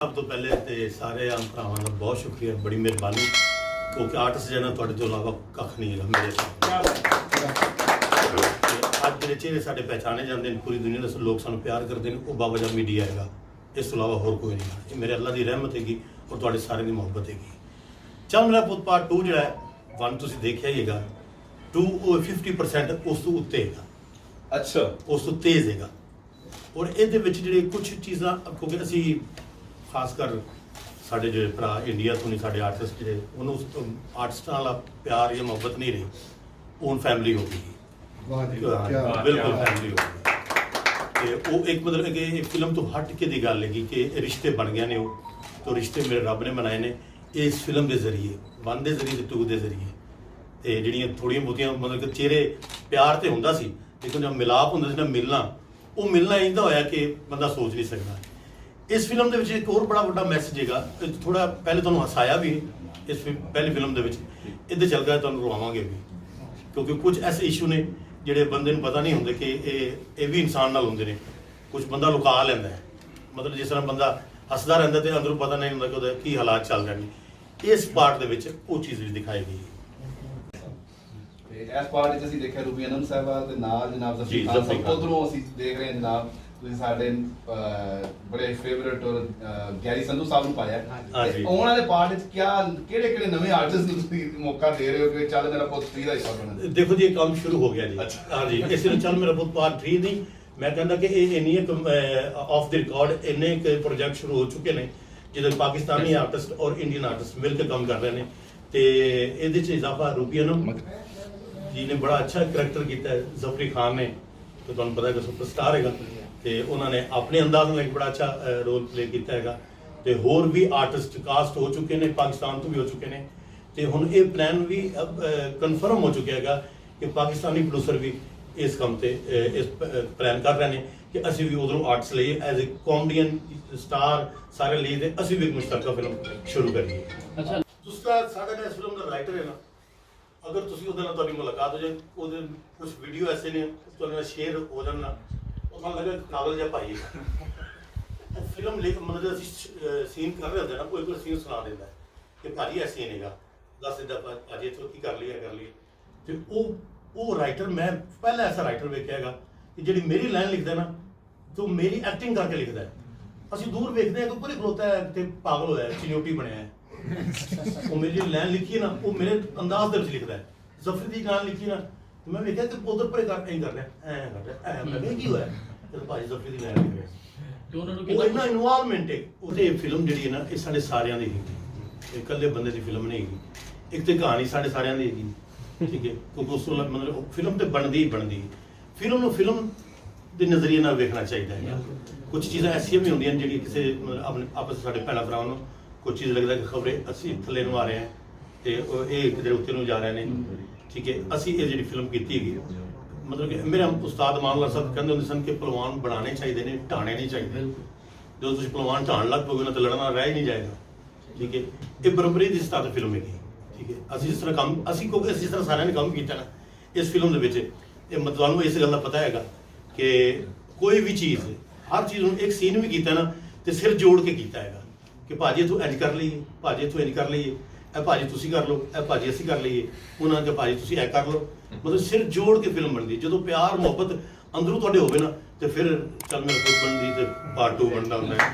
सब तो पहले तो सारे आम भरावां का बहुत शुक्रिया, बड़ी मेहरबानी, क्योंकि आर्टिस्ट जो थोड़े तो इलावा कख नहीं है मेरे अज जो चेहरे साढ़े पहचाने जाते हैं पूरी दुनिया के लोग सानू प्यार करते हैं, वो बावजह मीडिया है, इस तो इलावा होर कोई नहीं है। ये मेरे अल्लाह की रहमत हैगी और थोड़े सारे की मुहब्बत हैगी। चल मेरा पुत पार्ट 2 जो 1 तुसीं देखिया ही हैगा, 2 50% उस तो उत्ते हैगा, अच्छा उस तो तेज़ हैगा। और ये कुछ चीज़ां क्योंकि असी खासकर साढ़े जो भरा इंडिया तो नहीं साढ़े आर्टिस्ट जो उन्होंने आर्टिस्टां वाला प्यार या मुहब्बत नहीं रही, हूँ फैमिली हो गई, बिल्कुल फैमिली हो गई। वो एक मतलब कि फिल्म तो हट के दी गल हैगी कि रिश्ते बन गए ने, तो रिश्ते मेरे रब ने बनाए ने इस फिल्म के जरिए, 1 के जरिए 2 के जरिए। तो जिहड़ियां थोड़ियां बहुतियां मतलब कि चेहरे प्यार तो हुंदा सी, लेकिन जब मिलाप हुंदा सी ना मिलना, वो मिलना इंदा होया कि बंदा सोच नहीं सकता। इस फिल्म के एक और बड़ा वड्डा मैसेज हैगा, थोड़ा पहले तुहानूं हसाया भी इस पहली फिल्म के इधर चल गया, तुहानूं रुआवांगे भी, क्योंकि कुछ ऐसे इशू ने जिहड़े बंदे नूं पता नहीं होंदे कि ये भी इंसान नाल हुंदे ने। कुछ बंदा लुका लैंदा है, मतलब जिस तरह बंदा हसदा रहिंदा ते अंदरों पता नहीं होंदा कि उहदे की हालात चल रहे हैं। इस पार्ट दे विच वो चीज़ भी दिखाई गई है। इस पार्ट ਵਿੱਚ ਅਸੀਂ ਦੇਖਿਆ ਰੂਬੀ ਅਨਮ ਸਾਹਿਬਾ ਦੇ ਨਾਲ ਜਨਾਬ ਜ਼ਫਰ ਖਾਨ ਸਾਹਿਬ, ਉਧਰੋਂ ਅਸੀਂ ਦੇਖ ਰਹੇ ਹਾਂ ਜਨਾਬ ਤੁਸੀਂ ਸਾਡੇ ਬੜੇ ਫੇਵਰਿਟ ਔਰ ਗੈਰੀ ਸੰਧੂ ਸਾਹਿਬ ਨੂੰ ਪਾਇਆ। ਆਉਣ ਵਾਲੇ ਪਾਰਟ ਵਿੱਚ ਕਿਹੜੇ ਕਿਹੜੇ ਨਵੇਂ ਆਰਟਿਸਟ ਨੂੰ ਤੁਸੀਂ ਮੌਕਾ ਦੇ ਰਹੇ ਹੋ ਕਿ ਚੱਲ ਮੇਰਾ ਪੁੱਤ 3 ਦਾ ਹਿੱਸਾ ਬਣੇ? देखो जी, ये काम शुरू हो गया जी। हाँ जी, इसलिए चल मेरा पुत पार्ट 3 नहीं, मैं कहता कि इन्नी ऑफ द रिकॉर्ड इन्ने प्रोजेक्ट शुरू हो चुके हैं जिहदे पाकिस्तानी आर्टिस्ट और इंडियन आर्टिस्ट मिल के काम कर रहे हैं। तो ये इजाफा रूबी अनम जी ने बड़ा अच्छा करैक्टर किया है, जफरी खान ने तो तुहानूं पता है कि सुपरस्टार हैगा, तो उन्होंने अपने अंदाज में एक बड़ा अच्छा रोल प्ले किया है। तो होर भी आर्टिस्ट कास्ट हो चुके हैं, पाकिस्तान तो भी हो चुके हैं। तो हुण ये प्लान भी अब कन्फर्म हो चुका है कि पाकिस्तानी प्रोड्यूसर भी इस काम से इस प्लान कर रहे हैं कि असी भी उधरों आर्टिस्ट लिए एज ए कॉमेडियन स्टार सारे लिए असी भी एक मुश्तरका फिल्म शुरू करिए। अच्छा, दूसरा साढ़ा इस फिल्म का राइटर है ना, अगर तुसी उहदे नाल तुहाडी मुलाकात हो जाए, उहदे कुछ वीडियो ऐसे ने तुहाडे नाल शेयर हो जाण ना, ਉਹ ਸਾਨੂੰ ਲੱਗਾ ਕਾਗਲ ਜਿਹਾ ਭਾਈ ਫਿਲਮ ਲਿਖ ਮਤਲਬ ਅਸੀਂ ਸੀਨ ਕਰ ਰਹੇ ਹੁੰਦੇ ਨਾ, ਕੋਈ ਸੀਨ ਸੁਣਾ ਦਿੰਦਾ ਕਿ ਭਾਜੀ ਇਹ ਸੀਨ ਹੈਗਾ, ਦੱਸ ਦਿੰਦਾ ਭਾਜੀ ਇੱਥੋਂ ਕੀ ਕਰ ਲਈ। ਤੇ ਉਹ ਰਾਈਟਰ ਮੈਂ ਪਹਿਲਾ ਐਸਾ ਰਾਈਟਰ ਵੇਖਿਆ ਹੈਗਾ ਕਿ ਜਿਹੜੀ ਮੇਰੀ ਲਾਈਨ ਲਿਖਦਾ ਨਾ, तो मेरी एक्टिंग करके लिखता है। ਅਸੀਂ ਦੂਰ ਵੇਖਦੇ ਹਾਂ ਕਿ ਉੱਪਰ ਹੀ ਖਲੋਤਾ ਹੈ ਤੇ ਪਾਗਲ ਹੋਇਆ ਚਿਨੋਟੀ ਬਣਿਆ ਹੈ। ਉਹ ਮੇਰੀ ਲਾਈਨ ਲਿਖੀ ਹੈ ਨਾ, ਉਹ ਮੇਰੇ ਅੰਦਾਜ਼ ਦੇ ਵਿੱਚ ਲਿਖਦਾ ਹੈ। ਜ਼ਫਰ ਦੀ ਲਾਈਨ ਲਿਖੀ ਨਾ, ਮੈਂ ਵੇਖਿਆ ਕਿ ਉਧਰ ਪਰੇ ਕਰ ਐਂ ਕਰ ਰਿਹਾ, ਐਂ ਕਰ ਰਿਹਾ, ਐਂ ਮੈਂ ਕੀ ਹੋਇਆ ਤੇ ਭਾਜੀ ਜ਼ਫਰ ਦੀ ਲਾਈਨ ਲਿਖ ਰਿਹਾ ਤੇ ਉਹਨਾਂ ਨੂੰ ਕਿੰਨਾ ਇੰਨਾ ਇਨਵੋਲਵਮੈਂਟ ਹੈ। ਉਹਦੇ ਫਿਲਮ ਜਿਹੜੀ ਹੈ ਨਾ, ਇਹ ਸਾਡੇ ਸਾਰਿਆਂ ਦੀ ਹੈਗੀ, ਇਹ ਇਕੱਲੇ ਬੰਦੇ ਦੀ ਫਿਲਮ ਨਹੀਂ ਹੈਗੀ। ਇੱਕ ਤੇ ਕਹਾਣੀ ਸਾਡੇ ਸਾਰਿਆਂ ਦੀ ਹੈਗੀ, ਠੀਕ ਹੈ, ਕਿਉਂਕਿ ਉਸ ਤੋਂ ਮਤਲਬ ਫਿਲਮ ਤੇ ਬਣਦੀ ਹੀ ਬਣਦੀ। ਫਿਲਮ ਨੂੰ ਫਿਲਮ ਦੇ ਨਜ਼ਰੀਏ ਨਾਲ ਵੇਖਣਾ ਚਾਹੀਦਾ ਹੈ। ਕੁਝ ਚੀਜ਼ਾਂ ਐਸੀਆਂ ਵੀ ਹੁੰਦੀਆਂ ਜਿਹੜੀਆਂ ਕਿਸੇ ਆਪਣੇ ਆਪਸ ਸਾਡੇ ਭੈਣਾਂ ਭਰਾਵਾਂ ਨੂੰ ਕੁਝ ਚੀਜ਼ ਲੱਗਦਾ ਕਿ ਖਬਰੇ ਅਸੀਂ ਥੱਲੇ ਨੂੰ ਆ ਰਹੇ ਹਾਂ ਤੇ ਇਹ ਕਿਤੇ ਉੱਤੇ ਨੂੰ ਜਾ ਰਹੇ ਨੇ, ਠੀਕ ਹੈ। ਅਸੀਂ ਇਹ ਜਿਹੜੀ ਫਿਲਮ ਕੀਤੀ ਹੈਗੀ, ਮਤਲਬ ਕਿ ਮੇਰੇ ਉਸਤਾਦ ਮਾਨਲਾ ਸਾਹਿਬ ਕਹਿੰਦੇ ਹੁੰਦੇ ਸਨ ਕਿ ਪਹਿਲਵਾਨ ਬਣਾਉਣੇ ਚਾਹੀਦੇ ਨੇ, ਢਾਣੇ ਨਹੀਂ ਚਾਹੀਦੇ। ਜਦੋਂ ਤੁਸੀਂ ਪਹਿਲਵਾਨ ਢਾਣ ਲੱਗ ਪਓਗੇ ਨਾ ਤਾਂ ਲੜਨਾ ਰਹਿ ਹੀ ਨਹੀਂ ਜਾਏਗਾ, ਠੀਕ ਹੈ। ਇਹ ਬਰਾਬਰੀ ਦੀ ਸਤਾਤ ਫਿਲਮ ਹੈਗੀ, ਠੀਕ ਹੈ। ਅਸੀਂ ਜਿਸ ਤਰ੍ਹਾਂ ਕੰਮ ਅਸੀਂ ਕਿਉਂਕਿ ਅਸੀਂ ਜਿਸ ਤਰ੍ਹਾਂ ਸਾਰਿਆਂ ਨੇ ਕੰਮ ਕੀਤਾ ਨਾ ਇਸ ਫਿਲਮ ਦੇ ਵਿੱਚ, ਇਹ ਮਤਲਬ ਤੁਹਾਨੂੰ ਇਸ ਗੱਲ ਦਾ ਪਤਾ ਹੈਗਾ कि कोई भी चीज़ हर चीज़ एक सीन भी किया ना तो सिर जोड़ के किया है कि भाजी इतों इंज कर लीए, भाजी इतों इंज कर लीए, ए भाजी तुसी कर लो, ए भाजी असी कर लीए, उन्होंने कहा भाजी तुसी ऐ कर लो। मतलब सिर जोड़ के फिल्म बनती। जो प्यार मुहब्बत अंदरों तुहाडे होवे ना तो फिर चल मेरा पुत बनती तो पार्ट 2 बनता होंदा है।